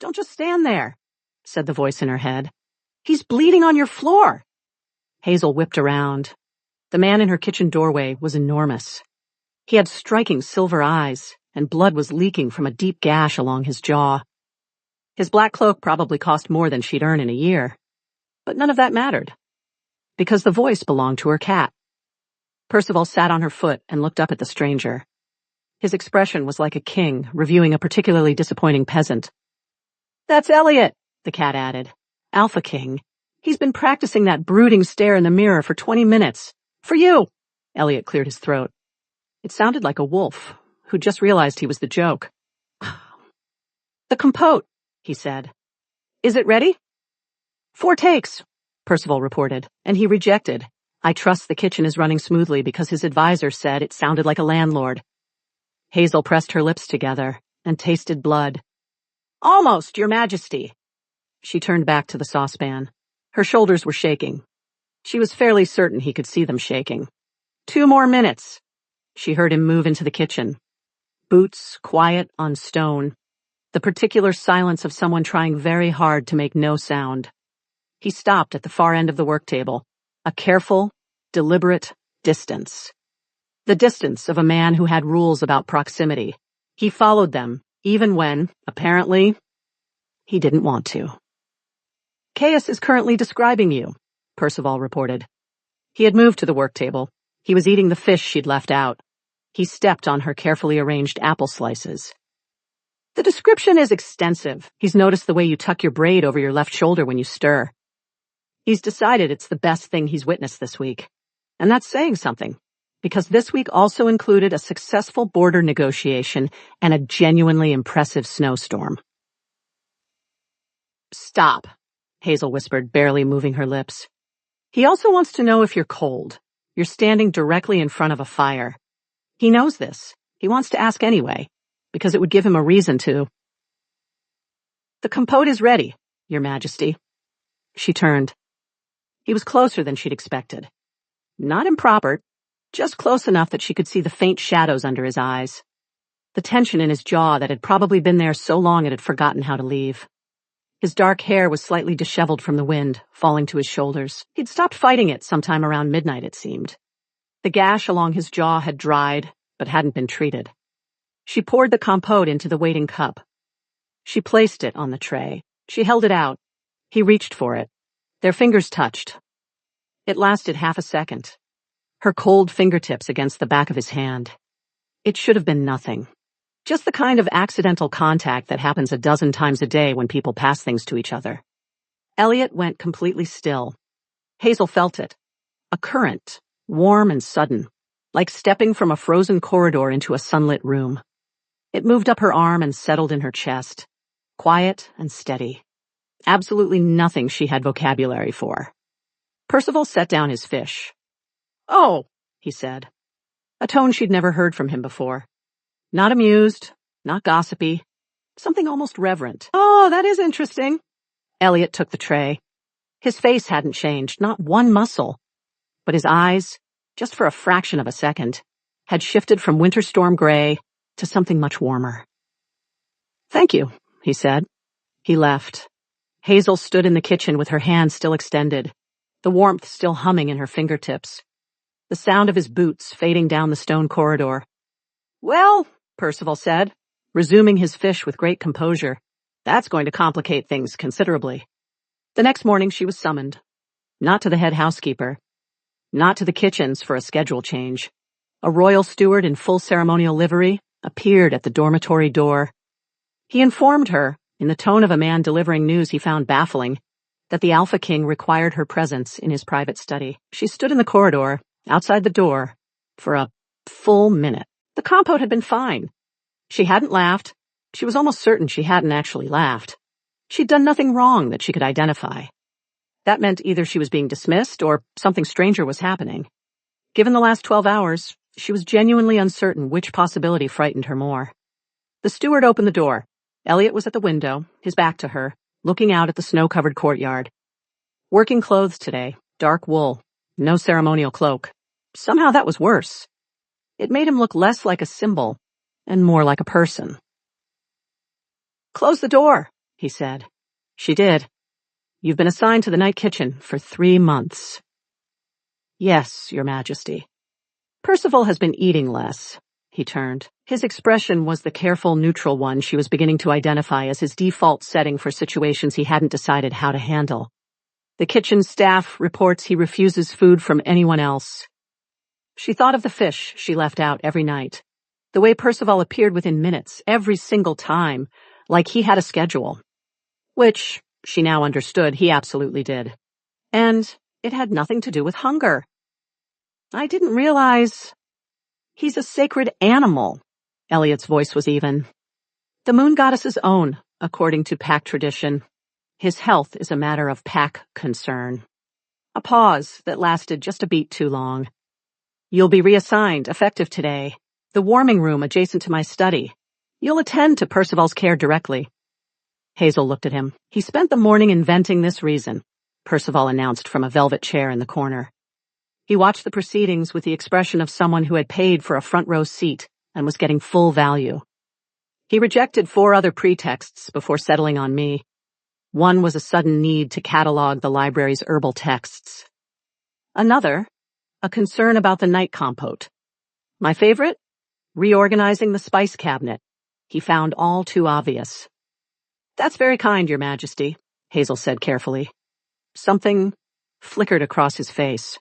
Don't just stand there, said the voice in her head. He's bleeding on your floor. Hazel whipped around. The man in her kitchen doorway was enormous. He had striking silver eyes, and blood was leaking from a deep gash along his jaw. His black cloak probably cost more than she'd earn in a year. But none of that mattered, because the voice belonged to her cat. Percival sat on her foot and looked up at the stranger. His expression was like a king reviewing a particularly disappointing peasant. That's Elliot, the cat added. Alpha King. He's been practicing that brooding stare in the mirror for 20 minutes. For you. Elliot cleared his throat. It sounded like a wolf, who just realized he was the joke. The compote, he said. Is it ready? 4 takes, Percival reported, and he rejected. I trust the kitchen is running smoothly because his advisor said it sounded like a landlord. Hazel pressed her lips together and tasted blood. Almost, Your Majesty. She turned back to the saucepan. Her shoulders were shaking. She was fairly certain he could see them shaking. 2 more minutes. She heard him move into the kitchen. Boots quiet on stone. The particular silence of someone trying very hard to make no sound. He stopped at the far end of the work table. A careful, deliberate distance. The distance of a man who had rules about proximity. He followed them, even when, apparently, he didn't want to. Caius is currently describing you, Percival reported. He had moved to the work table. He was eating the fish she'd left out. He stepped on her carefully arranged apple slices. The description is extensive. He's noticed the way you tuck your braid over your left shoulder when you stir. He's decided it's the best thing he's witnessed this week. And that's saying something, because this week also included a successful border negotiation and a genuinely impressive snowstorm. Stop, Hazel whispered, barely moving her lips. He also wants to know if you're cold. You're standing directly in front of a fire. He knows this. He wants to ask anyway, because it would give him a reason to. The compote is ready, Your Majesty. She turned. He was closer than she'd expected. Not improper, just close enough that she could see the faint shadows under his eyes. The tension in his jaw that had probably been there so long it had forgotten how to leave. His dark hair was slightly disheveled from the wind, falling to his shoulders. He'd stopped fighting it sometime around midnight, it seemed. The gash along his jaw had dried, but hadn't been treated. She poured the compote into the waiting cup. She placed it on the tray. She held it out. He reached for it. Their fingers touched. It lasted half a second. Her cold fingertips against the back of his hand. It should have been nothing. Just the kind of accidental contact that happens a dozen times a day when people pass things to each other. Elliot went completely still. Hazel felt it. A current, warm and sudden, like stepping from a frozen corridor into a sunlit room. It moved up her arm and settled in her chest. Quiet and steady. Absolutely nothing she had vocabulary for. Percival set down his fish. Oh, he said. A tone she'd never heard from him before. Not amused, not gossipy, something almost reverent. Oh, that is interesting. Elliot took the tray. His face hadn't changed, not one muscle. But his eyes, just for a fraction of a second, had shifted from winter storm gray to something much warmer. Thank you, he said. He left. Hazel stood in the kitchen with her hand still extended, the warmth still humming in her fingertips. The sound of his boots fading down the stone corridor. Well, Percival said, resuming his fish with great composure, that's going to complicate things considerably. The next morning she was summoned. Not to the head housekeeper. Not to the kitchens for a schedule change. A royal steward in full ceremonial livery appeared at the dormitory door. He informed her, in the tone of a man delivering news he found baffling, that the Alpha King required her presence in his private study. She stood in the corridor, outside the door, for a full minute. The compote had been fine. She hadn't laughed. She was almost certain she hadn't actually laughed. She'd done nothing wrong that she could identify. That meant either she was being dismissed or something stranger was happening. Given the last 12 hours, she was genuinely uncertain which possibility frightened her more. The steward opened the door. Elliot was at the window, his back to her, looking out at the snow-covered courtyard. Working clothes today, dark wool, no ceremonial cloak. Somehow that was worse. It made him look less like a symbol and more like a person. Close the door, he said. She did. You've been assigned to the night kitchen for 3 months. Yes, Your Majesty. Percival has been eating less. He turned. His expression was the careful, neutral one she was beginning to identify as his default setting for situations he hadn't decided how to handle. The kitchen staff reports he refuses food from anyone else. She thought of the fish she left out every night, the way Percival appeared within minutes, every single time, like he had a schedule. Which, she now understood, he absolutely did. And it had nothing to do with hunger. I didn't realize... He's a sacred animal. Elliot's voice was even. The moon goddess's own, according to pack tradition. His health is a matter of pack concern. A pause that lasted just a beat too long. You'll be reassigned, effective today. The warming room adjacent to my study. You'll attend to Percival's care directly. Hazel looked at him. He spent the morning inventing this reason, Percival announced from a velvet chair in the corner. He watched the proceedings with the expression of someone who had paid for a front row seat and was getting full value. He rejected 4 other pretexts before settling on me. One was a sudden need to catalog the library's herbal texts. Another, a concern about the night compote. My favorite? Reorganizing the spice cabinet. He found all too obvious. That's very kind, Your Majesty, Hazel said carefully. Something flickered across his face.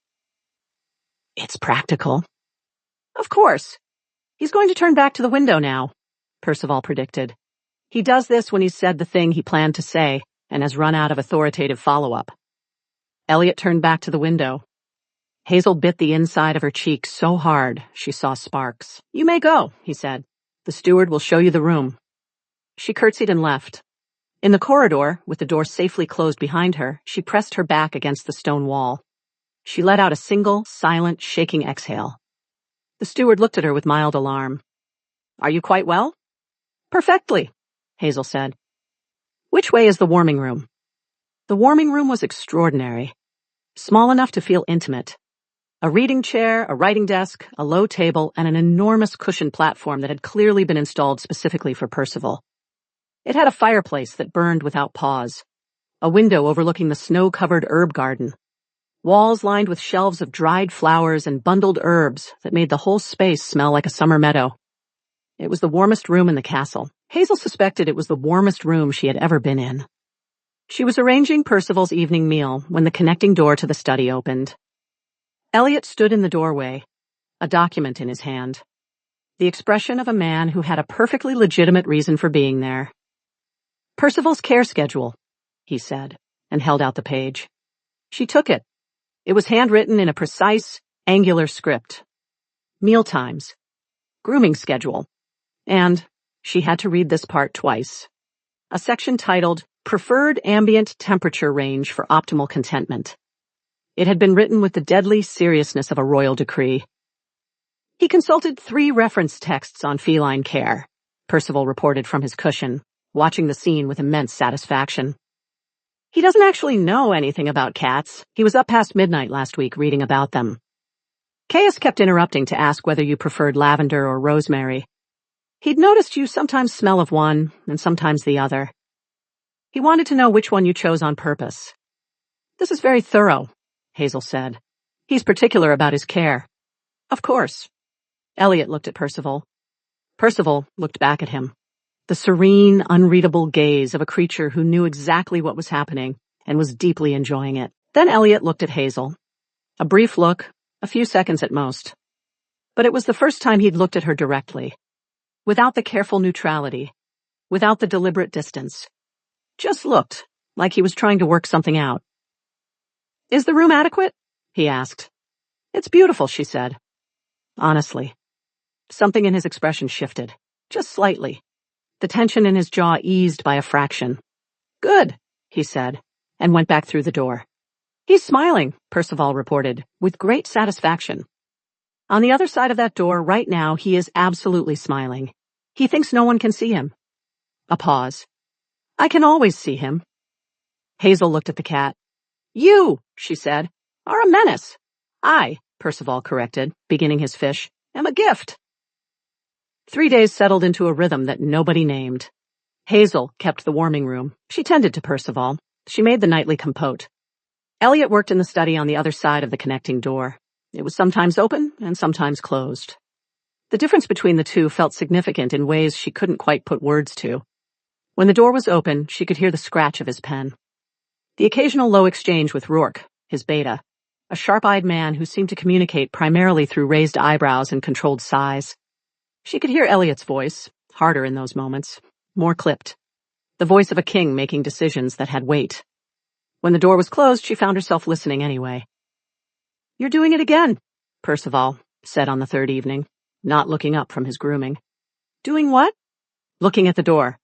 It's practical. Of course. He's going to turn back to the window now, Percival predicted. He does this when he's said the thing he planned to say and has run out of authoritative follow-up. Elliot turned back to the window. Hazel bit the inside of her cheek so hard she saw sparks. You may go, he said. The steward will show you the room. She curtsied and left. In the corridor, with the door safely closed behind her, she pressed her back against the stone wall. She let out a single, silent, shaking exhale. The steward looked at her with mild alarm. Are you quite well? Perfectly, Hazel said. Which way is the warming room? The warming room was extraordinary. Small enough to feel intimate. A reading chair, a writing desk, a low table, and an enormous cushioned platform that had clearly been installed specifically for Percival. It had a fireplace that burned without pause, a window overlooking the snow-covered herb garden, walls lined with shelves of dried flowers and bundled herbs that made the whole space smell like a summer meadow. It was the warmest room in the castle. Hazel suspected it was the warmest room she had ever been in. She was arranging Percival's evening meal when the connecting door to the study opened. Elliot stood in the doorway, a document in his hand, the expression of a man who had a perfectly legitimate reason for being there. Percival's care schedule, he said, and held out the page. She took it. It was handwritten in a precise, angular script. Mealtimes, grooming schedule, and she had to read this part twice. A section titled, Preferred Ambient Temperature Range for Optimal Contentment. It had been written with the deadly seriousness of a royal decree. He consulted 3 reference texts on feline care, Percival reported from his cushion, watching the scene with immense satisfaction. He doesn't actually know anything about cats. He was up past midnight last week reading about them. Caius kept interrupting to ask whether you preferred lavender or rosemary. He'd noticed you sometimes smell of one and sometimes the other. He wanted to know which one you chose on purpose. This is very thorough, Hazel said. He's particular about his care. Of course. Elliot looked at Percival. Percival looked back at him. The serene, unreadable gaze of a creature who knew exactly what was happening and was deeply enjoying it. Then Elliot looked at Hazel. A brief look, a few seconds at most. But it was the first time he'd looked at her directly, without the careful neutrality, without the deliberate distance. Just looked, like he was trying to work something out. Is the room adequate? He asked. It's beautiful, she said. Honestly. Something in his expression shifted, just slightly. The tension in his jaw eased by a fraction. Good, he said, and went back through the door. He's smiling, Percival reported, with great satisfaction. On the other side of that door right now, he is absolutely smiling. He thinks no one can see him. A pause. I can always see him. Hazel looked at the cat. You, she said, are a menace. I, Percival corrected, beginning his fish, am a gift. 3 days settled into a rhythm that nobody named. Hazel kept the warming room. She tended to Percival. She made the nightly compote. Elliot worked in the study on the other side of the connecting door. It was sometimes open and sometimes closed. The difference between the two felt significant in ways she couldn't quite put words to. When the door was open, she could hear the scratch of his pen. The occasional low exchange with Rourke, his beta, a sharp-eyed man who seemed to communicate primarily through raised eyebrows and controlled sighs. She could hear Elliot's voice, harder in those moments, more clipped. The voice of a king making decisions that had weight. When the door was closed, she found herself listening anyway. "You're doing it again," Percival said on the third evening, not looking up from his grooming. "Doing what?" "Looking at the door."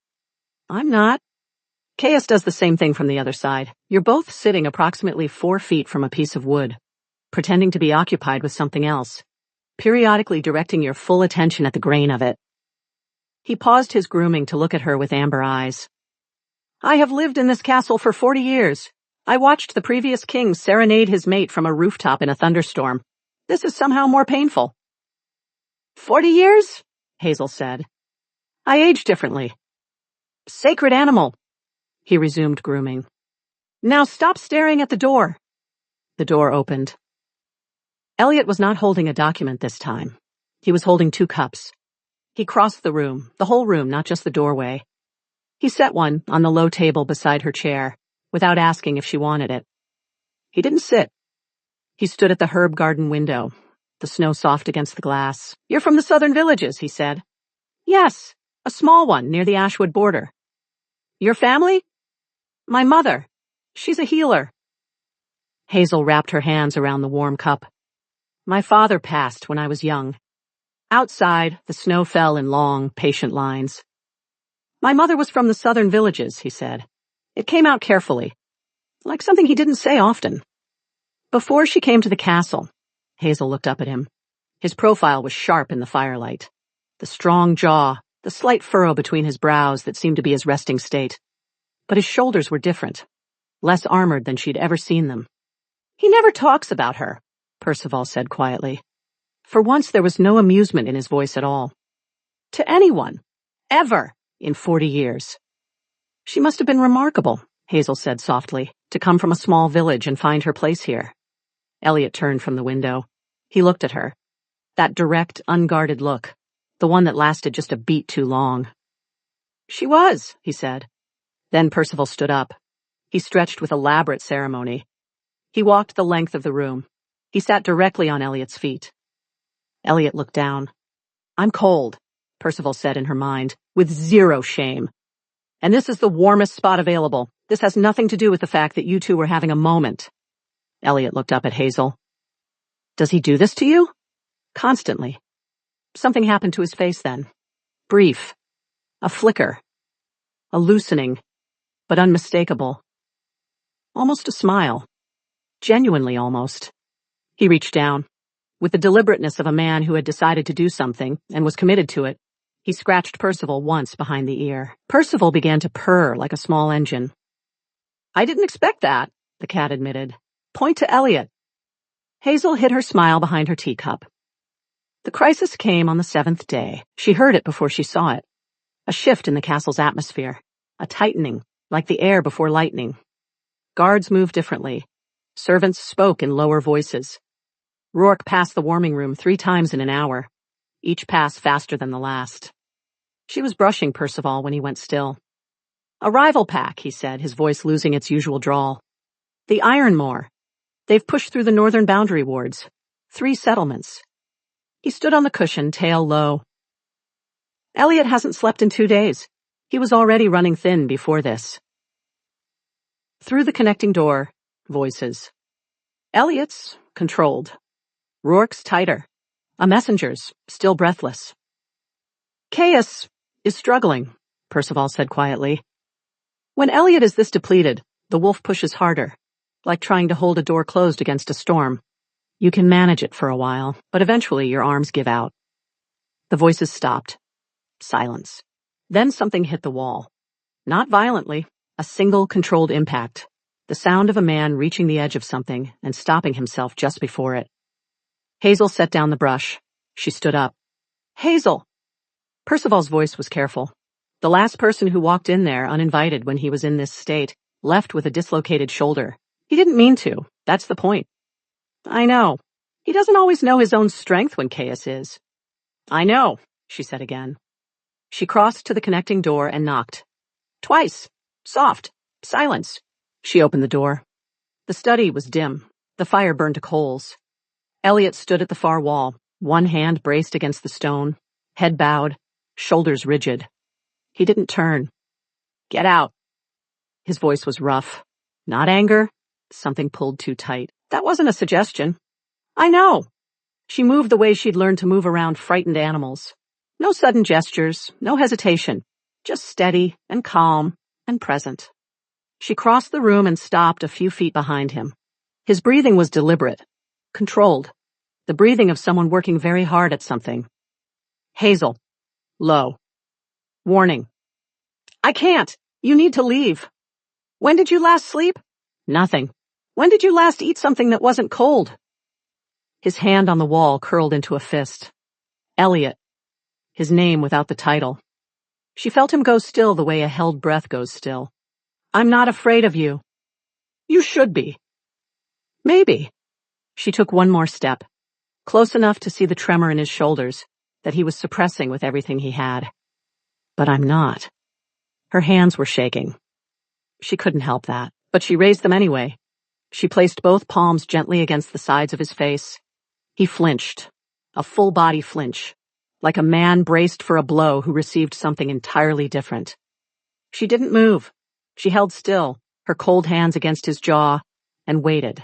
"I'm not." Caius does the same thing from the other side. You're both sitting approximately 4 feet from a piece of wood, pretending to be occupied with something else, periodically directing your full attention at the grain of it. He paused his grooming to look at her with amber eyes. "I have lived in this castle for 40 years. I watched the previous king serenade his mate from a rooftop in a thunderstorm. This is somehow more painful." 40 years? Hazel said. "I age differently." "Sacred animal." He resumed grooming. "Now stop staring at the door." The door opened. Elliot was not holding a document this time. He was holding 2 cups. He crossed the room, the whole room, not just the doorway. He set one on the low table beside her chair, without asking if she wanted it. He didn't sit. He stood at the herb garden window, the snow soft against the glass. "You're from the southern villages," he said. "Yes, a small one near the Ashwood border." "Your family?" "My mother. She's a healer." Hazel wrapped her hands around the warm cup. "My father passed when I was young." Outside, the snow fell in long, patient lines. "My mother was from the southern villages," he said. It came out carefully, like something he didn't say often. "Before she came to the castle," Hazel looked up at him. His profile was sharp in the firelight. The strong jaw, the slight furrow between his brows that seemed to be his resting state. But his shoulders were different, less armored than she'd ever seen them. "He never talks about her," Percival said quietly. For once there was no amusement in his voice at all. "To anyone. Ever. In 40 years. "She must have been remarkable," Hazel said softly, "to come from a small village and find her place here." Elliot turned from the window. He looked at her. That direct, unguarded look, the one that lasted just a beat too long. "She was," he said. Then Percival stood up. He stretched with elaborate ceremony. He walked the length of the room. He sat directly on Elliot's feet. Elliot looked down. "I'm cold," Percival said in her mind, with zero shame. "And this is the warmest spot available. This has nothing to do with the fact that you two were having a moment." Elliot looked up at Hazel. "Does he do this to you?" "Constantly." Something happened to his face then. Brief. A flicker. A loosening, but unmistakable. Almost a smile. Genuinely almost. He reached down. With the deliberateness of a man who had decided to do something and was committed to it, he scratched Percival once behind the ear. Percival began to purr like a small engine. "I didn't expect that," the cat admitted. "Point to Elliot." Hazel hid her smile behind her teacup. The crisis came on the 7th day. She heard it before she saw it. A shift in the castle's atmosphere. A tightening, like the air before lightning. Guards moved differently. Servants spoke in lower voices. Rourke passed the warming room 3 times in an hour, each pass faster than the last. She was brushing Percival when he went still. "A rival pack," he said, his voice losing its usual drawl. "The Ironmore. They've pushed through the northern boundary wards. 3 settlements." He stood on the cushion, tail low. "Elliot hasn't slept in 2 days. He was already running thin before this." Through the connecting door, voices. Elliot's controlled. Rourke's tighter. A messenger's still breathless. "Caius is struggling," Percival said quietly. "When Elliot is this depleted, the wolf pushes harder, like trying to hold a door closed against a storm. You can manage it for a while, but eventually your arms give out." The voices stopped. Silence. Then something hit the wall. Not violently, a single controlled impact. The sound of a man reaching the edge of something and stopping himself just before it. Hazel set down the brush. She stood up. "Hazel!" Percival's voice was careful. The last person who walked in there uninvited when he was in this state left with a dislocated shoulder. He didn't mean to. That's the point. I know. He doesn't always know his own strength when Caius is. I know, she said again. She crossed to the connecting door and knocked. Twice. Soft. Silence. She opened the door. The study was dim. The fire burned to coals. Elliot stood at the far wall, one hand braced against the stone, head bowed, shoulders rigid. He didn't turn. Get out. His voice was rough. Not anger. Something pulled too tight. That wasn't a suggestion. I know. She moved the way she'd learned to move around frightened animals. No sudden gestures, no hesitation, just steady and calm and present. She crossed the room and stopped a few feet behind him. His breathing was deliberate, controlled, the breathing of someone working very hard at something. Hazel. Low. Warning. I can't. You need to leave. When did you last sleep? Nothing. When did you last eat something that wasn't cold? His hand on the wall curled into a fist. Elliot. His name without the title. She felt him go still the way a held breath goes still. I'm not afraid of you. You should be. Maybe. She took one more step, close enough to see the tremor in his shoulders that he was suppressing with everything he had. But I'm not. Her hands were shaking. She couldn't help that, but she raised them anyway. She placed both palms gently against the sides of his face. He flinched, a full-body flinch, like a man braced for a blow who received something entirely different. She didn't move. She held still, her cold hands against his jaw, and waited.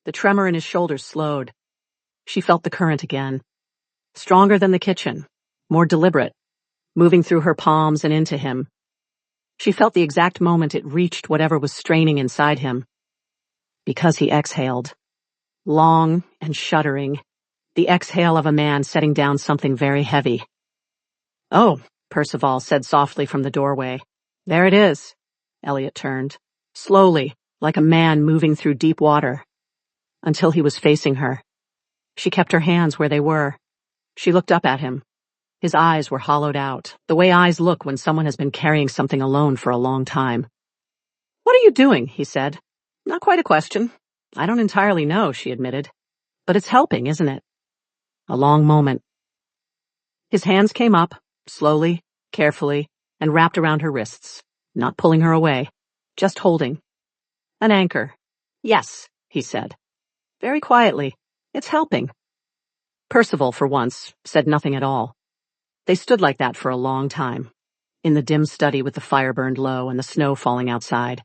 The tremor in his shoulders slowed. She felt the current again. Stronger than the kitchen, more deliberate, moving through her palms and into him. She felt the exact moment it reached whatever was straining inside him. Because he exhaled. Long and shuddering. The exhale of a man setting down something very heavy. Oh, Percival said softly from the doorway. There it is. Elliot turned. Slowly, like a man moving through deep water. Until he was facing her. She kept her hands where they were. She looked up at him. His eyes were hollowed out, the way eyes look when someone has been carrying something alone for a long time. What are you doing? He said. Not quite a question. I don't entirely know, she admitted. But it's helping, isn't it? A long moment. His hands came up, slowly, carefully, and wrapped around her wrists, not pulling her away, just holding. An anchor. Yes, he said. Very quietly. It's helping. Percival, for once, said nothing at all. They stood like that for a long time, in the dim study with the fire burned low and the snow falling outside.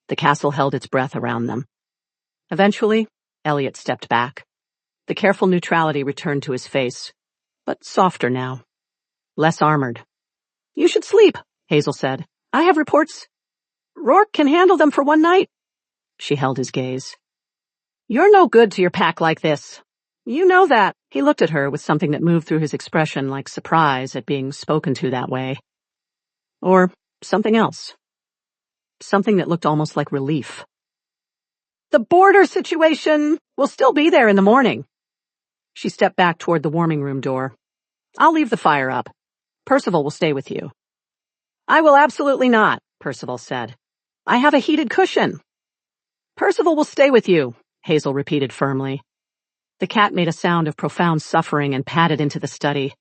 The castle held its breath around them. Eventually, Elliot stepped back. The careful neutrality returned to his face, but softer now. Less armored. You should sleep, Hazel said. I have reports. Rourke can handle them for one night. She held his gaze. You're no good to your pack like this. You know that. He looked at her with something that moved through his expression like surprise at being spoken to that way. Or something else. Something that looked almost like relief. The border situation will still be there in the morning. She stepped back toward the warming room door. I'll leave the fire up. Percival will stay with you. I will absolutely not, Percival said. I have a heated cushion. Percival will stay with you, Hazel repeated firmly. The cat made a sound of profound suffering and padded into the study.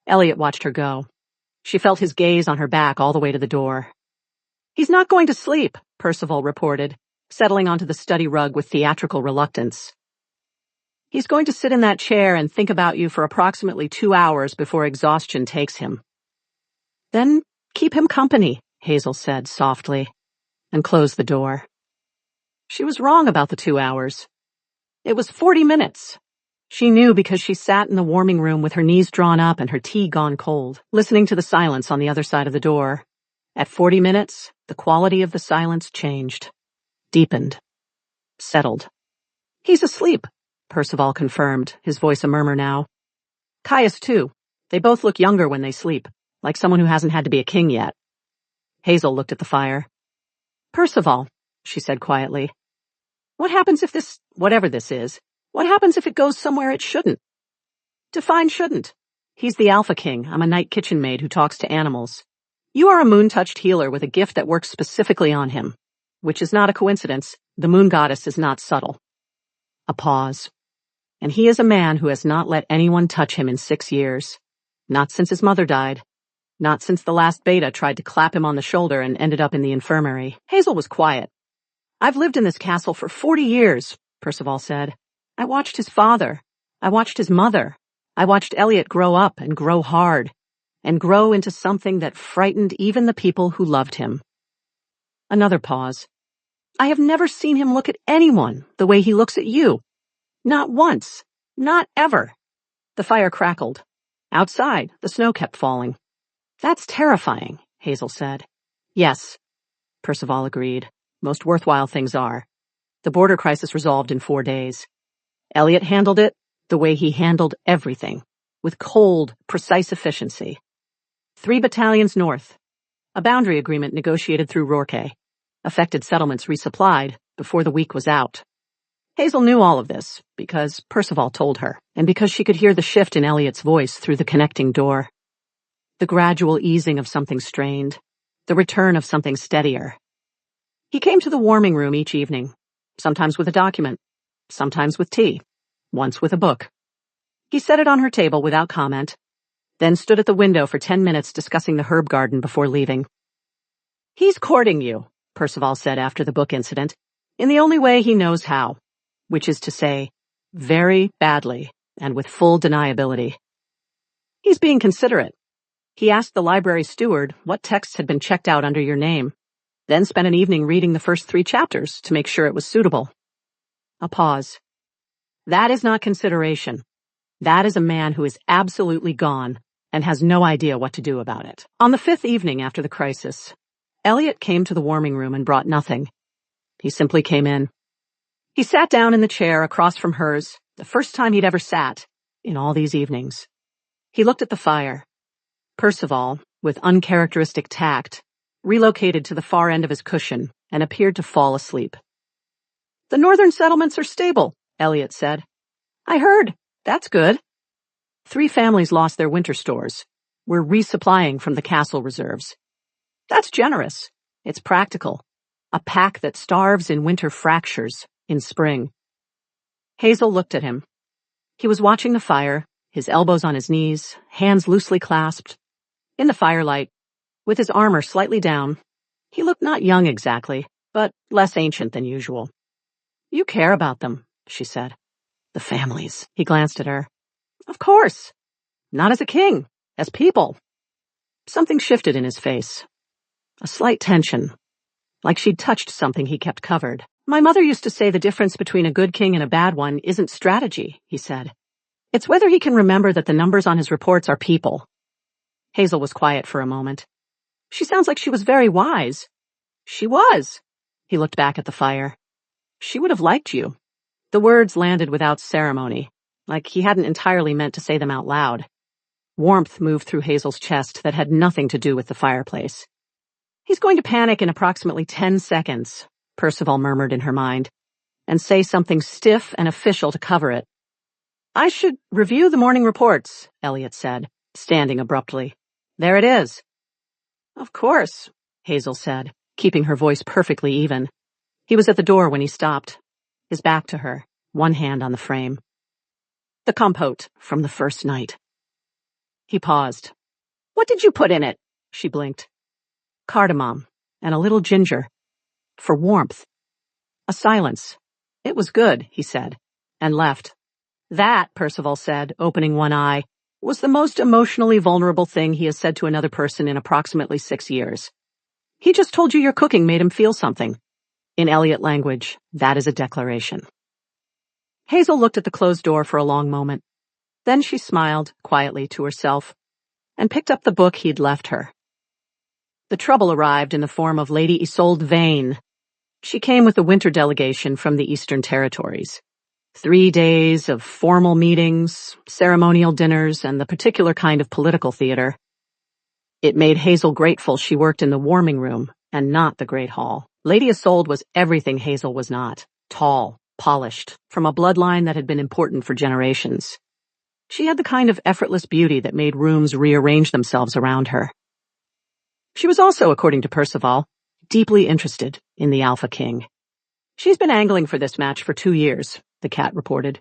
Elliot watched her go. She felt his gaze on her back all the way to the door. He's not going to sleep, Percival reported, settling onto the study rug with theatrical reluctance. He's going to sit in that chair and think about you for approximately 2 hours before exhaustion takes him. Then keep him company, Hazel said softly, and closed the door. She was wrong about the 2 hours. It was 40 minutes. She knew because she sat in the warming room with her knees drawn up and her tea gone cold, listening to the silence on the other side of the door. At 40 minutes, the quality of the silence changed, deepened, settled. He's asleep, Percival confirmed, his voice a murmur now. Caius, too. They both look younger when they sleep, like someone who hasn't had to be a king yet. Hazel looked at the fire. Percival, she said quietly. What happens if this, whatever this is, what happens if it goes somewhere it shouldn't? Define shouldn't. He's the Alpha King. I'm a night kitchen maid who talks to animals. You are a moon-touched healer with a gift that works specifically on him, which is not a coincidence. The moon goddess is not subtle. A pause. And he is a man who has not let anyone touch him in 6 years. Not since his mother died. Not since the last beta tried to clap him on the shoulder and ended up in the infirmary. Hazel was quiet. I've lived in this castle for 40 years, Percival said. I watched his father. I watched his mother. I watched Elliot grow up and grow hard, and grow into something that frightened even the people who loved him. Another pause. I have never seen him look at anyone the way he looks at you. Not once. Not ever. The fire crackled. Outside, the snow kept falling. That's terrifying, Hazel said. Yes, Percival agreed. Most worthwhile things are. The border crisis resolved in 4 days. Elliot handled it the way he handled everything, with cold, precise efficiency. 3 battalions north. A boundary agreement negotiated through Rorke. Affected settlements resupplied before the week was out. Hazel knew all of this because Percival told her, and because she could hear the shift in Elliot's voice through the connecting door. The gradual easing of something strained, the return of something steadier. He came to the warming room each evening, sometimes with a document, sometimes with tea, once with a book. He set it on her table without comment, then stood at the window for 10 minutes discussing the herb garden before leaving. He's courting you, Percival said after the book incident, in the only way he knows how, which is to say, very badly and with full deniability. He's being considerate. He asked the library steward what texts had been checked out under your name, then spent an evening reading the first 3 chapters to make sure it was suitable. A pause. That is not consideration. That is a man who is absolutely gone and has no idea what to do about it. On the 5th evening after the crisis, Elliot came to the warming room and brought nothing. He simply came in. He sat down in the chair across from hers, the first time he'd ever sat in all these evenings. He looked at the fire. Percival, with uncharacteristic tact, relocated to the far end of his cushion and appeared to fall asleep. The northern settlements are stable, Elliot said. I heard. That's good. 3 families lost their winter stores. We're resupplying from the castle reserves. That's generous. It's practical. A pack that starves in winter fractures in spring. Hazel looked at him. He was watching the fire, his elbows on his knees, hands loosely clasped. In the firelight, with his armor slightly down, he looked not young exactly, but less ancient than usual. You care about them, she said. The families. He glanced at her. Of course. Not as a king, as people. Something shifted in his face. A slight tension, like she'd touched something he kept covered. My mother used to say the difference between a good king and a bad one isn't strategy, he said. It's whether he can remember that the numbers on his reports are people. Hazel was quiet for a moment. She sounds like she was very wise. She was. He looked back at the fire. She would have liked you. The words landed without ceremony, like he hadn't entirely meant to say them out loud. Warmth moved through Hazel's chest that had nothing to do with the fireplace. He's going to panic in approximately 10 seconds, Percival murmured in her mind, and say something stiff and official to cover it. I should review the morning reports, Elliot said, standing abruptly. There it is. Of course, Hazel said, keeping her voice perfectly even. He was at the door when he stopped, his back to her, one hand on the frame. The compote from the first night. He paused. What did you put in it? She blinked. Cardamom and a little ginger. For warmth. A silence. It was good, he said, and left. That, Percival said, opening one eye, was the most emotionally vulnerable thing he has said to another person in approximately 6 years. He just told you your cooking made him feel something. In Elliot language, that is a declaration. Hazel looked at the closed door for a long moment. Then she smiled quietly to herself and picked up the book he'd left her. The trouble arrived in the form of Lady Isolde Vane. She came with the winter delegation from the Eastern Territories. 3 days of formal meetings, ceremonial dinners, and the particular kind of political theater. It made Hazel grateful she worked in the warming room and not the Great Hall. Lady Isolde was everything Hazel was not. Tall, polished, from a bloodline that had been important for generations. She had the kind of effortless beauty that made rooms rearrange themselves around her. She was also, according to Percival, deeply interested in the Alpha King. She's been angling for this match for 2 years, the cat reported.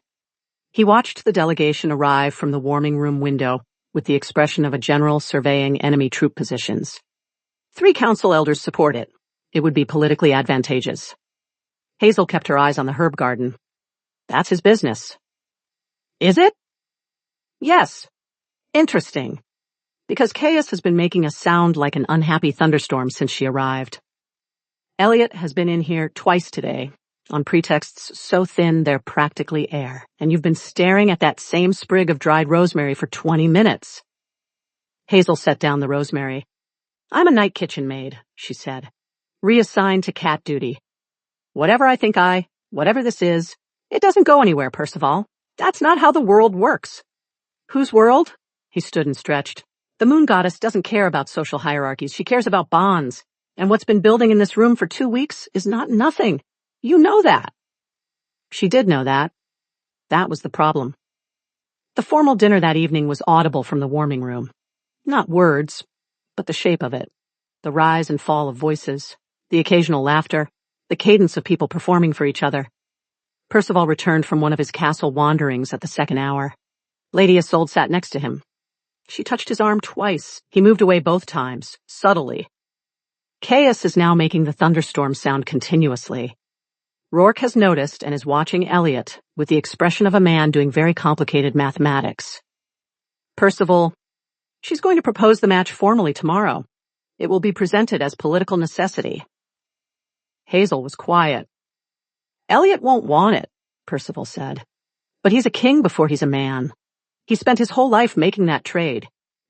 He watched the delegation arrive from the warming room window with the expression of a general surveying enemy troop positions. 3 council elders support it. It would be politically advantageous. Hazel kept her eyes on the herb garden. That's his business. Is it? Yes. Interesting. Because Caius has been making us sound like an unhappy thunderstorm since she arrived. Elliot has been in here twice today, on pretexts so thin they're practically air, and you've been staring at that same sprig of dried rosemary for 20 minutes. Hazel set down the rosemary. I'm a night kitchen maid, she said, reassigned to cat duty. Whatever this is, it doesn't go anywhere, Percival. That's not how the world works. Whose world? He stood and stretched. The moon goddess doesn't care about social hierarchies. She cares about bonds. And what's been building in this room for 2 weeks is not nothing. You know that. She did know that. That was the problem. The formal dinner that evening was audible from the warming room. Not words, but the shape of it. The rise and fall of voices, the occasional laughter, the cadence of people performing for each other. Percival returned from one of his castle wanderings at the second hour. Lady Isolde sat next to him. She touched his arm twice. He moved away both times, subtly. Caius is now making the thunderstorm sound continuously. Rourke has noticed and is watching Elliot with the expression of a man doing very complicated mathematics. Percival, she's going to propose the match formally tomorrow. It will be presented as political necessity. Hazel was quiet. Elliot won't want it, Percival said. But he's a king before he's a man. He spent his whole life making that trade.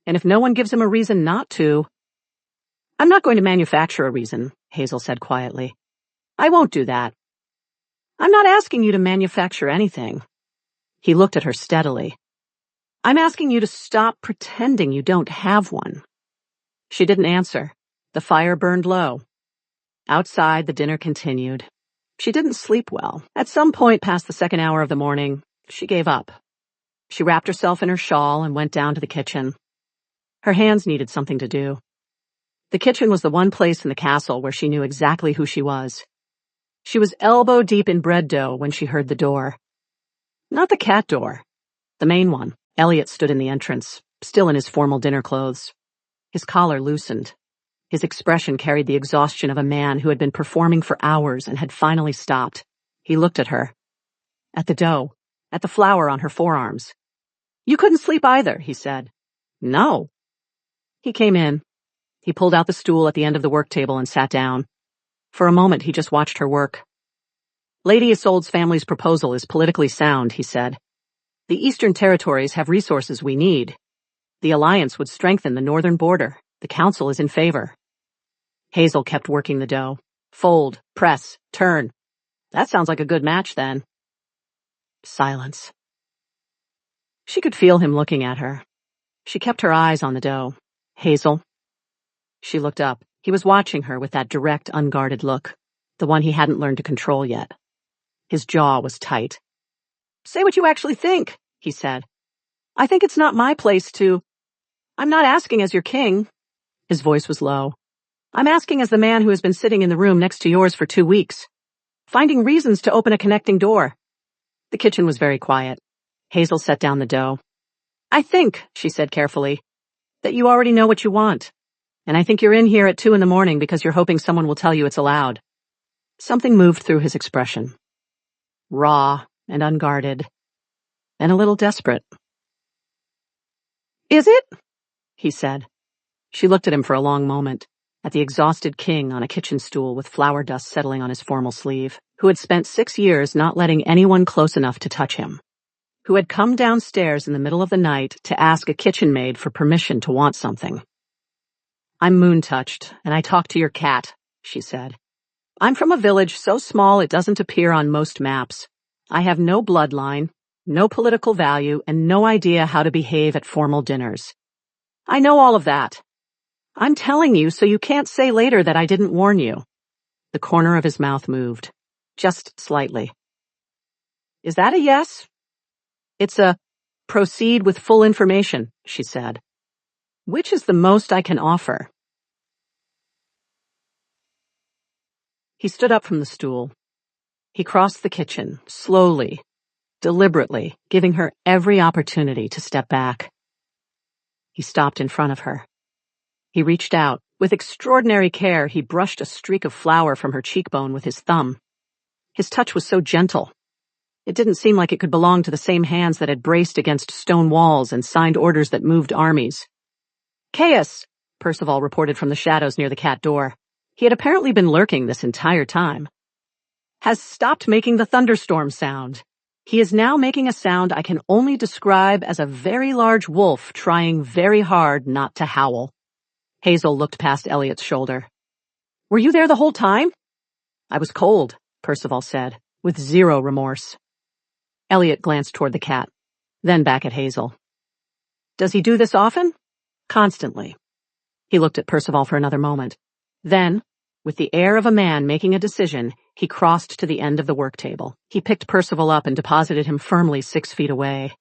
And if no one gives him a reason not to... I'm not going to manufacture a reason, Hazel said quietly. I won't do that. I'm not asking you to manufacture anything. He looked at her steadily. I'm asking you to stop pretending you don't have one. She didn't answer. The fire burned low. Outside, the dinner continued. She didn't sleep well. At some point past the second hour of the morning, she gave up. She wrapped herself in her shawl and went down to the kitchen. Her hands needed something to do. The kitchen was the one place in the castle where she knew exactly who she was. She was elbow deep in bread dough when she heard the door. Not the cat door. The main one. Elliot stood in the entrance, still in his formal dinner clothes. His collar loosened. His expression carried the exhaustion of a man who had been performing for hours and had finally stopped. He looked at her. At the dough. At the flour on her forearms. You couldn't sleep either, he said. No. He came in. He pulled out the stool at the end of the work table and sat down. For a moment, he just watched her work. Lady Isolde's family's proposal is politically sound, he said. The Eastern Territories have resources we need. The alliance would strengthen the northern border. The council is in favor. Hazel kept working the dough. Fold, press, turn. That sounds like a good match, then. Silence. She could feel him looking at her. She kept her eyes on the dough. Hazel. She looked up. He was watching her with that direct, unguarded look, the one he hadn't learned to control yet. His jaw was tight. Say what you actually think, he said. I think it's not my place to... I'm not asking as your king. His voice was low. I'm asking as the man who has been sitting in the room next to yours for 2 weeks, finding reasons to open a connecting door. The kitchen was very quiet. Hazel set down the dough. I think, she said carefully, that you already know what you want. And I think you're in here at 2 a.m. because you're hoping someone will tell you it's allowed. Something moved through his expression. Raw and unguarded. And a little desperate. Is it? He said. She looked at him for a long moment, at the exhausted king on a kitchen stool with flour dust settling on his formal sleeve, who had spent 6 years not letting anyone close enough to touch him, who had come downstairs in the middle of the night to ask a kitchen maid for permission to want something. I'm moon-touched, and I talk to your cat, she said. I'm from a village so small it doesn't appear on most maps. I have no bloodline, no political value, and no idea how to behave at formal dinners. I know all of that. I'm telling you so you can't say later that I didn't warn you. The corner of his mouth moved, just slightly. Is that a yes? It's a proceed with full information, she said. Which is the most I can offer? He stood up from the stool. He crossed the kitchen, slowly, deliberately, giving her every opportunity to step back. He stopped in front of her. He reached out. With extraordinary care, he brushed a streak of flour from her cheekbone with his thumb. His touch was so gentle. It didn't seem like it could belong to the same hands that had braced against stone walls and signed orders that moved armies. "Chaos," Percival reported from the shadows near the cat door. He had apparently been lurking this entire time. "Has stopped making the thunderstorm sound. He is now making a sound I can only describe as a very large wolf trying very hard not to howl." Hazel looked past Elliot's shoulder. "Were you there the whole time?" "I was cold," Percival said, with zero remorse. Elliot glanced toward the cat, then back at Hazel. "Does he do this often?" "Constantly." He looked at Percival for another moment. Then, with the air of a man making a decision, he crossed to the end of the work table. He picked Percival up and deposited him firmly 6 feet away.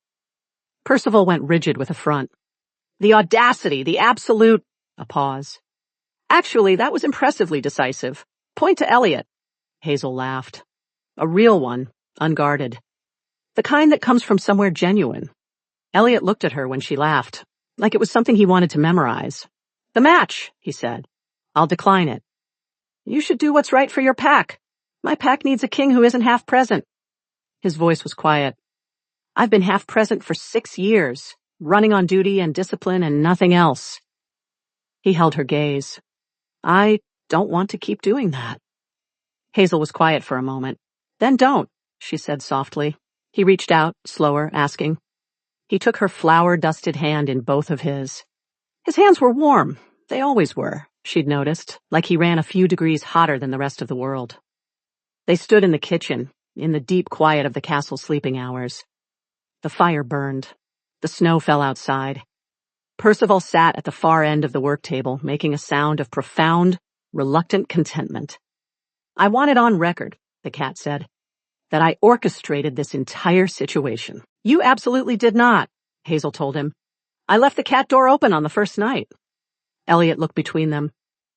Percival went rigid with affront. "The audacity, the absolute—" A pause. "Actually, that was impressively decisive. Point to Elliot." Hazel laughed. "A real one, unguarded. The kind that comes from somewhere genuine." Elliot looked at her when she laughed, like it was something he wanted to memorize. "The match," he said. "I'll decline it." "You should do what's right for your pack. My pack needs a king who isn't half present." His voice was quiet. "I've been half present for 6 years, running on duty and discipline and nothing else." He held her gaze. "I don't want to keep doing that." Hazel was quiet for a moment. "Then don't," she said softly. He reached out, slower, asking. He took her flour-dusted hand in both of his. His hands were warm. They always were, she'd noticed, like he ran a few degrees hotter than the rest of the world. They stood in the kitchen, in the deep quiet of the castle sleeping hours. The fire burned. The snow fell outside. Percival sat at the far end of the work table, making a sound of profound, reluctant contentment. "I want it on record," the cat said, "that I orchestrated this entire situation." "You absolutely did not," Hazel told him. "I left the cat door open on the first night." Elliot looked between them.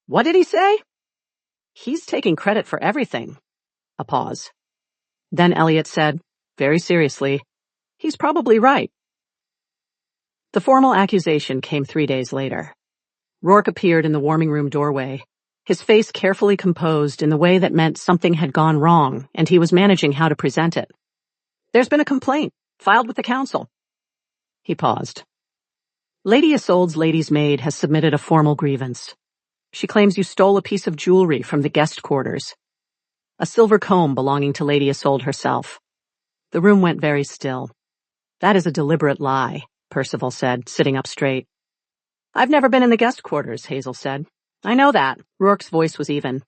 "What did he say?" "He's taking credit for everything." A pause. Then Elliot said, very seriously, "He's probably right." The formal accusation came 3 days later. Rourke appeared in the warming room doorway, his face carefully composed in the way that meant something had gone wrong and he was managing how to present it. "There's been a complaint, filed with the council." He paused. "Lady Isolde's lady's maid has submitted a formal grievance. She claims you stole a piece of jewelry from the guest quarters. A silver comb belonging to Lady Isolde herself." The room went very still. "That is a deliberate lie," Percival said, sitting up straight. "I've never been in the guest quarters," Hazel said. "I know that." Rourke's voice was even.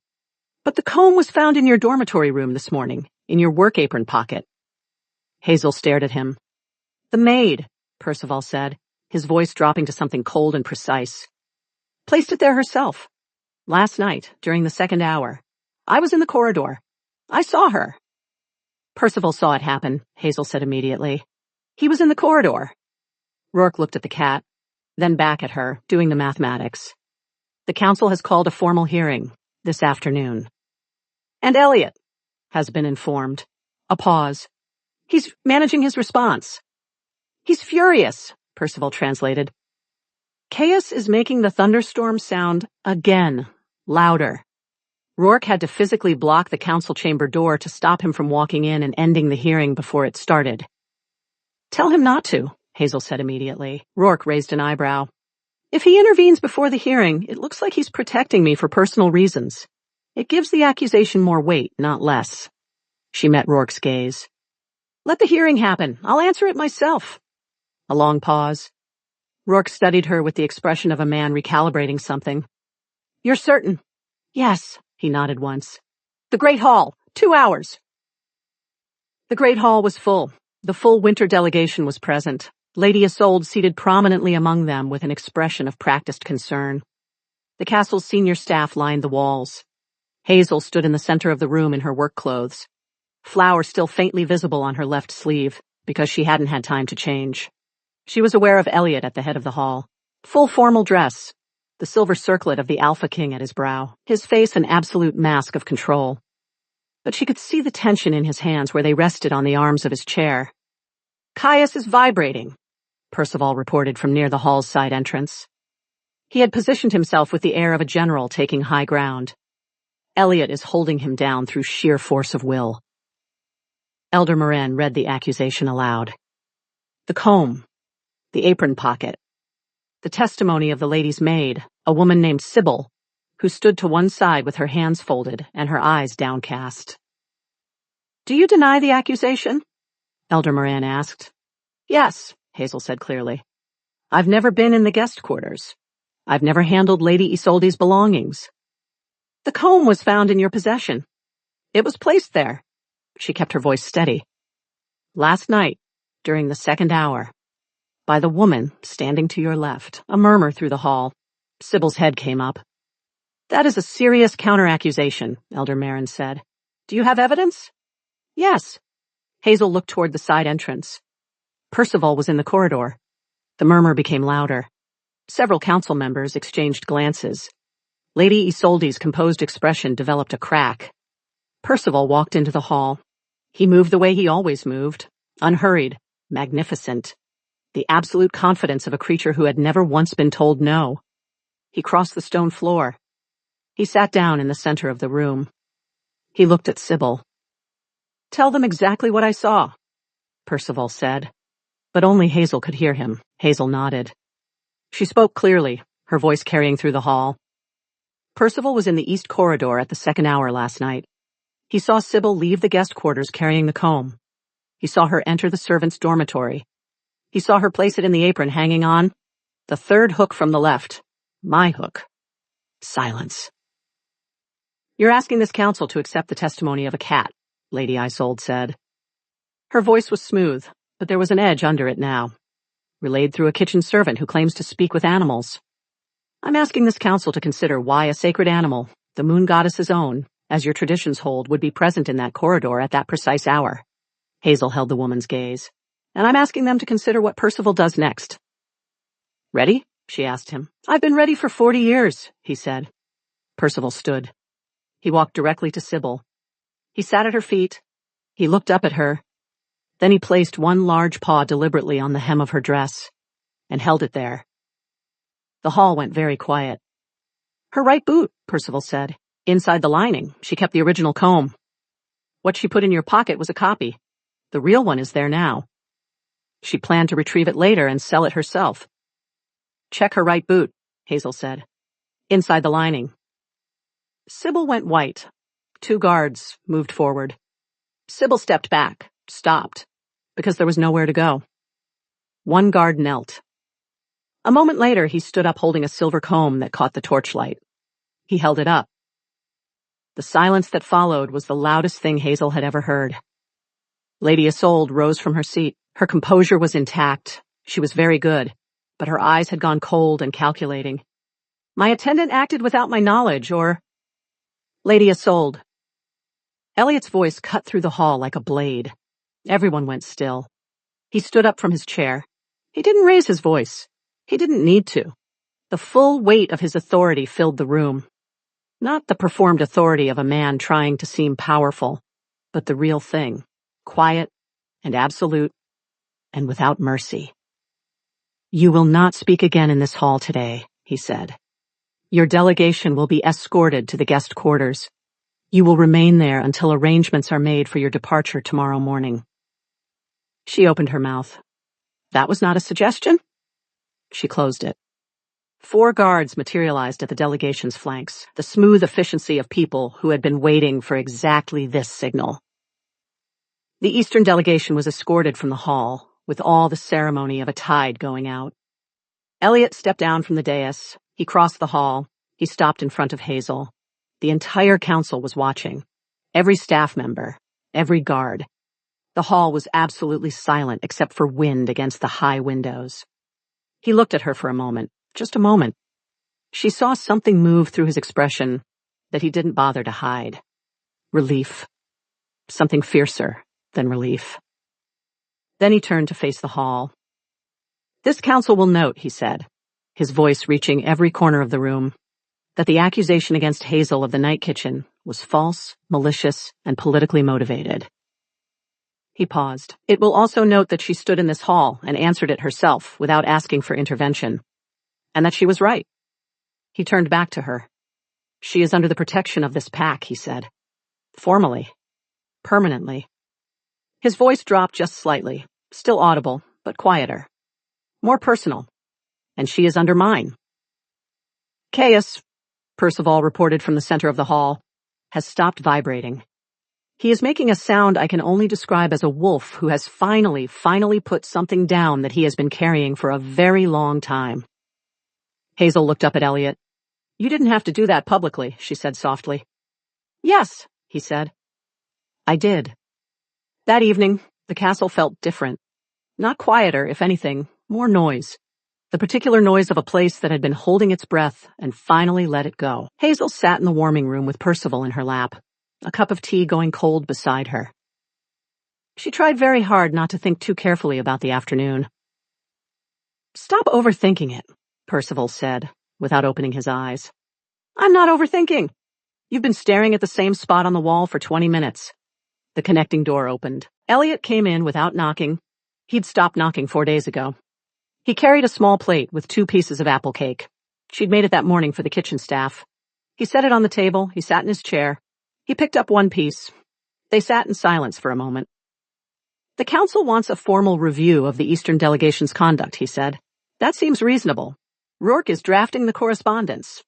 "But the comb was found in your dormitory room this morning, in your work apron pocket." Hazel stared at him. "The maid," Percival said, his voice dropping to something cold and precise. "Placed it there herself. Last night, during the 2nd hour. I was in the corridor. I saw her." "Percival saw it happen," Hazel said immediately. "He was in the corridor." Rourke looked at the cat, then back at her, doing the mathematics. "The council has called a formal hearing this afternoon. And Elliot has been informed." A pause. "He's managing his response." "He's furious," Percival translated. "Chaos is making the thunderstorm sound again, louder." Rourke had to physically block the council chamber door to stop him from walking in and ending the hearing before it started. "Tell him not to," Hazel said immediately. Rourke raised an eyebrow. "If he intervenes before the hearing, it looks like he's protecting me for personal reasons. It gives the accusation more weight, not less." She met Rourke's gaze. "Let the hearing happen. I'll answer it myself." A long pause. Rourke studied her with the expression of a man recalibrating something. "You're certain?" "Yes," he nodded once. "The Great Hall, 2 hours." The Great Hall was full. The full winter delegation was present. Lady Isolde seated prominently among them with an expression of practiced concern. The castle's senior staff lined the walls. Hazel stood in the center of the room in her work clothes. Flour still faintly visible on her left sleeve, because she hadn't had time to change. She was aware of Elliot at the head of the hall. Full formal dress, the silver circlet of the Alpha King at his brow, his face an absolute mask of control. but she could see the tension in his hands where they rested on the arms of his chair. "Caius is vibrating," Percival reported from near the hall's side entrance. He had positioned himself with the air of a general taking high ground. "Elliot is holding him down through sheer force of will." Elder Moran read the accusation aloud. The comb, the apron pocket, the testimony of the lady's maid, a woman named Sybil, who stood to one side with her hands folded and her eyes downcast. "Do you deny the accusation?" Elder Moran asked. "Yes," Hazel said clearly. "I've never been in the guest quarters. I've never handled Lady Isolde's belongings. The comb was found in your possession. It was placed there." She kept her voice steady. "Last night, during the second hour, by the woman standing to your left." A murmur through the hall. Sybil's head came up. "That is a serious counter-accusation," Elder Moran said. "Do you have evidence?" "Yes." Hazel looked toward the side entrance. Percival was in the corridor. The murmur became louder. Several council members exchanged glances. Lady Isolde's composed expression developed a crack. Percival walked into the hall. He moved the way he always moved, unhurried, magnificent. The absolute confidence of a creature who had never once been told no. He crossed the stone floor. He sat down in the center of the room. He looked at Sybil. "Tell them exactly what I saw," Percival said. But only Hazel could hear him. Hazel nodded. She spoke clearly, her voice carrying through the hall. "Percival was in the east corridor at the second hour last night. He saw Sybil leave the guest quarters carrying the comb. He saw her enter the servants' dormitory. He saw her place it in the apron hanging on the third hook from the left. My hook." Silence. "You're asking this council to accept the testimony of a cat," Lady Isolde said. Her voice was smooth, but there was an edge under it now. "Relayed through a kitchen servant who claims to speak with animals. I'm asking this council to consider why a sacred animal, the moon goddess's own, as your traditions hold, would be present in that corridor at that precise hour." Hazel held the woman's gaze. "And I'm asking them to consider what Percival does next." "Ready?" she asked him. "I've been ready for 40 years, he said. Percival stood. He walked directly to Sybil. He sat at her feet. He looked up at her. Then he placed one large paw deliberately on the hem of her dress and held it there. The hall went very quiet. "Her right boot," Percival said. "Inside the lining, she kept the original comb. What she put in your pocket was a copy. The real one is there now. She planned to retrieve it later and sell it herself." "Check her right boot," Hazel said. "Inside the lining." Sybil went white. 2 guards moved forward. Sybil stepped back, stopped, because there was nowhere to go. 1 guard knelt. A moment later, he stood up holding a silver comb that caught the torchlight. He held it up. The silence that followed was the loudest thing Hazel had ever heard. Lady Isolde rose from her seat. Her composure was intact. She was very good, but her eyes had gone cold and calculating. "My attendant acted without my knowledge, or—" "Lady Isolde." Elliot's voice cut through the hall like a blade. Everyone went still. He stood up from his chair. He didn't raise his voice. He didn't need to. The full weight of his authority filled the room. Not the performed authority of a man trying to seem powerful, but the real thing, quiet and absolute and without mercy. "You will not speak again in this hall today," he said. "Your delegation will be escorted to the guest quarters. You will remain there until arrangements are made for your departure tomorrow morning." She opened her mouth. That was not a suggestion? She closed it. 4 guards materialized at the delegation's flanks, the smooth efficiency of people who had been waiting for exactly this signal. The Eastern delegation was escorted from the hall, with all the ceremony of a tide going out. Elliot stepped down from the dais. He crossed the hall. He stopped in front of Hazel. The entire council was watching. Every staff member, every guard. The hall was absolutely silent except for wind against the high windows. He looked at her for a moment, just a moment. She saw something move through his expression that he didn't bother to hide. Relief. Something fiercer than relief. Then he turned to face the hall. "This council will note," he said, his voice reaching every corner of the room, that the accusation against Hazel of the night kitchen was false, malicious, and politically motivated. He paused. It will also note that she stood in this hall and answered it herself without asking for intervention, and that she was right. He turned back to her. She is under the protection of this pack, he said. Formally. Permanently. His voice dropped just slightly, still audible, but quieter. More personal. And she is under mine. Caius, Percival reported from the center of the hall, has stopped vibrating. He is making a sound I can only describe as a wolf who has finally put something down that he has been carrying for a very long time. Hazel looked up at Elliot. You didn't have to do that publicly, she said softly. Yes, he said. I did. That evening, the castle felt different. Not quieter, if anything, more noise. The particular noise of a place that had been holding its breath and finally let it go. Hazel sat in the warming room with Percival in her lap, a cup of tea going cold beside her. She tried very hard not to think too carefully about the afternoon. Stop overthinking it, Percival said, without opening his eyes. I'm not overthinking. You've been staring at the same spot on the wall for 20 minutes. The connecting door opened. Elliot came in without knocking. He'd stopped knocking 4 days ago. He carried a small plate with 2 pieces of apple cake. She'd made it that morning for the kitchen staff. He set it on the table. He sat in his chair. He picked up 1 piece. They sat in silence for a moment. The council wants a formal review of the Eastern delegation's conduct, he said. That seems reasonable. Rourke is drafting the correspondence.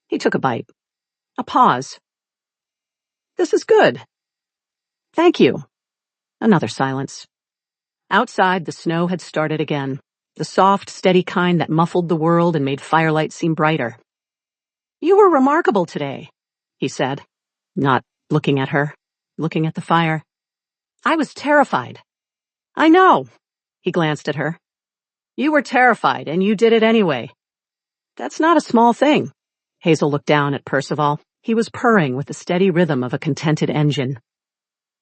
He took a bite. A pause. This is good. Thank you. Another silence. Outside, the snow had started again, the soft, steady kind that muffled the world and made firelight seem brighter. You were remarkable today, he said, not looking at her, looking at the fire. I was terrified. I know. He glanced at her. You were terrified, and you did it anyway. That's not a small thing. Hazel looked down at Percival. He was purring with the steady rhythm of a contented engine.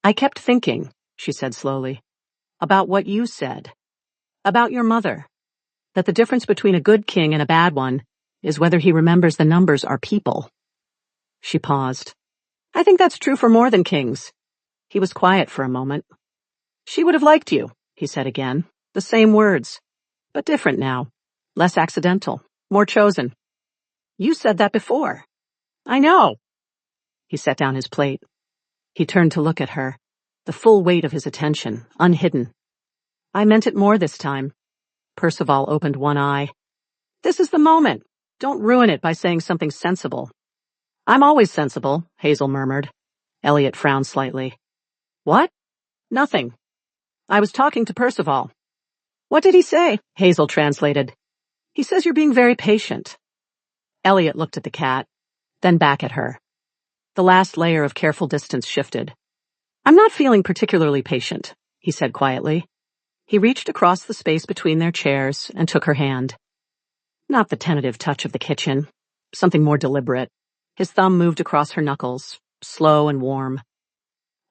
I kept thinking, she said slowly, about what you said, about your mother, that the difference between a good king and a bad one is whether he remembers the numbers are people. She paused. I think that's true for more than kings. He was quiet for a moment. She would have liked you, he said again, the same words, but different now, less accidental, more chosen. You said that before. I know. He set down his plate. He turned to look at her, the full weight of his attention, unhidden. I meant it more this time. Percival opened one eye. This is the moment. Don't ruin it by saying something sensible. I'm always sensible, Hazel murmured. Elliot frowned slightly. What? Nothing. I was talking to Percival. What did he say? Hazel translated. He says you're being very patient. Elliot looked at the cat, then back at her. The last layer of careful distance shifted. I'm not feeling particularly patient, he said quietly. He reached across the space between their chairs and took her hand. Not the tentative touch of the kitchen, something more deliberate. His thumb moved across her knuckles, slow and warm.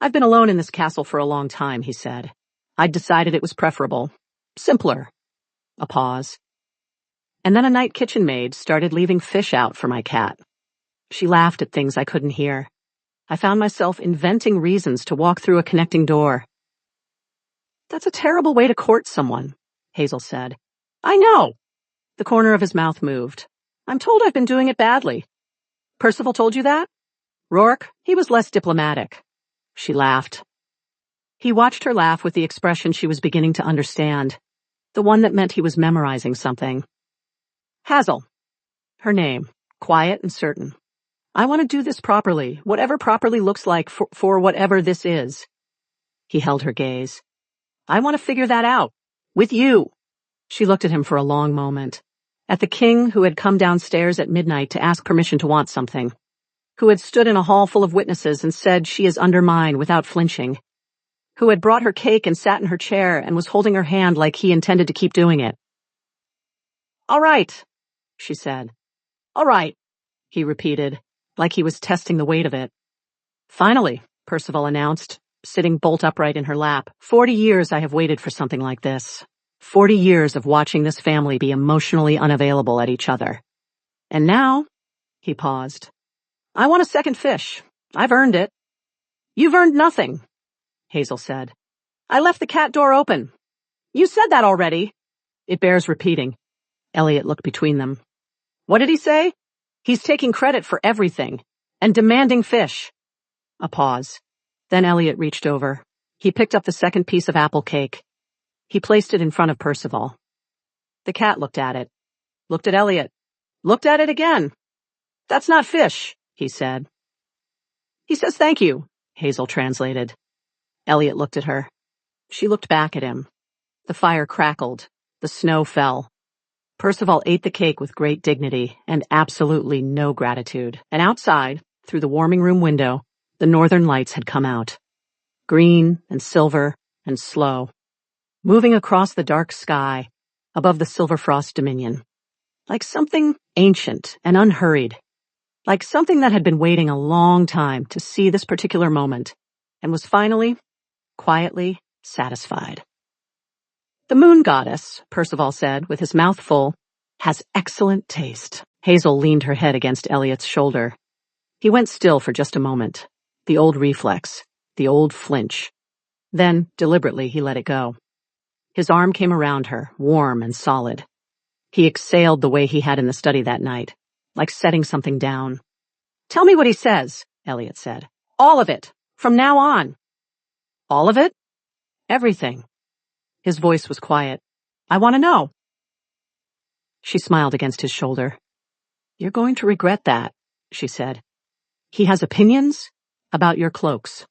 I've been alone in this castle for a long time, he said. I'd decided it was preferable. Simpler. A pause. And then a night kitchen maid started leaving fish out for my cat. She laughed at things I couldn't hear. I found myself inventing reasons to walk through a connecting door. That's a terrible way to court someone, Hazel said. I know. The corner of his mouth moved. I'm told I've been doing it badly. Percival told you that? Rourke, he was less diplomatic. She laughed. He watched her laugh with the expression she was beginning to understand, the one that meant he was memorizing something. Hazel. Her name, quiet and certain. I want to do this properly, whatever properly looks like for whatever this is. He held her gaze. I want to figure that out. With you. She looked at him for a long moment. At the king who had come downstairs at midnight to ask permission to want something. Who had stood in a hall full of witnesses and said she is under mine without flinching. Who had brought her cake and sat in her chair and was holding her hand like he intended to keep doing it. All right, she said. All right, he repeated, like he was testing the weight of it. Finally, Percival announced, sitting bolt upright in her lap. 40 years I have waited for something like this. 40 years of watching this family be emotionally unavailable at each other. And now, He paused. I want a second fish. I've earned it. You've earned nothing, Hazel said. I left the cat door open. You said that already. It bears repeating. Elliot looked between them. What did he say? He's taking credit for everything and demanding fish. A pause. Then Elliot reached over. He picked up the second piece of apple cake. He placed it in front of Percival. The cat looked at it, looked at Elliot, looked at it again. That's not fish, he said. He says thank you, Hazel translated. Elliot looked at her. She looked back at him. The fire crackled. The snow fell. Percival ate the cake with great dignity and absolutely no gratitude. And outside, through the warming room window, the northern lights had come out. Green and silver and slow. Moving across the dark sky, above the silver frost dominion. Like something ancient and unhurried. Like something that had been waiting a long time to see this particular moment, and was finally, quietly satisfied. The moon goddess, Percival said, with his mouth full, has excellent taste. Hazel leaned her head against Elliot's shoulder. He went still for just a moment. The old reflex, the old flinch. Then, deliberately, he let it go. His arm came around her, warm and solid. He exhaled the way he had in the study that night, like setting something down. Tell me what he says, Elliot said. All of it, from now on. All of it? Everything. His voice was quiet. I want to know. She smiled against his shoulder. You're going to regret that, she said. He has opinions about your cloaks.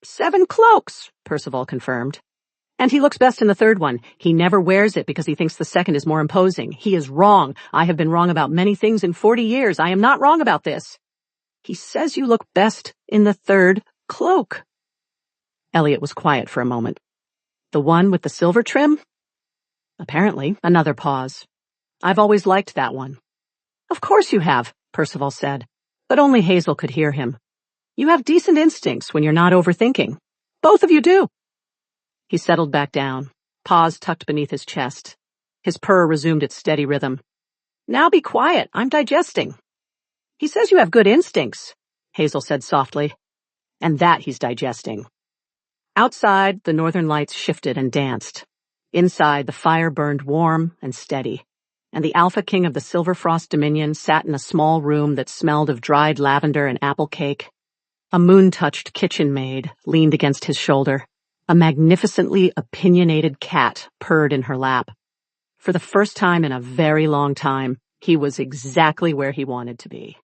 7 cloaks, Percival confirmed. And he looks best in the third one. He never wears it because he thinks the second is more imposing. He is wrong. I have been wrong about many things in 40 years. I am not wrong about this. He says you look best in the third cloak. Elliot was quiet for a moment. The one with the silver trim? Apparently, another pause. I've always liked that one. Of course you have, Percival said, but only Hazel could hear him. You have decent instincts when you're not overthinking. Both of you do. He settled back down, paws tucked beneath his chest. His purr resumed its steady rhythm. Now be quiet, I'm digesting. He says you have good instincts, Hazel said softly, and that he's digesting. Outside, the northern lights shifted and danced. Inside, the fire burned warm and steady, and the Alpha King of the Silver Frost Dominion sat in a small room that smelled of dried lavender and apple cake. A moon-touched kitchen maid leaned against his shoulder. A magnificently opinionated cat purred in her lap. For the first time in a very long time, he was exactly where he wanted to be.